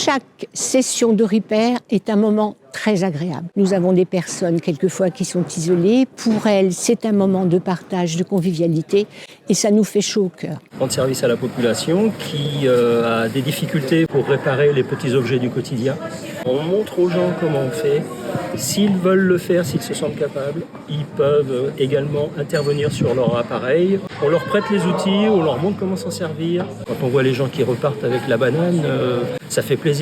Chaque session de repair est un moment très agréable. Nous avons des personnes quelquefois qui sont isolées. Pour elles, c'est un moment de partage, de convivialité et ça nous fait chaud au cœur. Rendre service à la population qui a des difficultés pour réparer les petits objets du quotidien. On montre aux gens comment on fait. S'ils veulent le faire, s'ils se sentent capables, ils peuvent également intervenir sur leur appareil. On leur prête les outils, on leur montre comment s'en servir. Quand on voit les gens qui repartent avec la banane, ça fait plaisir.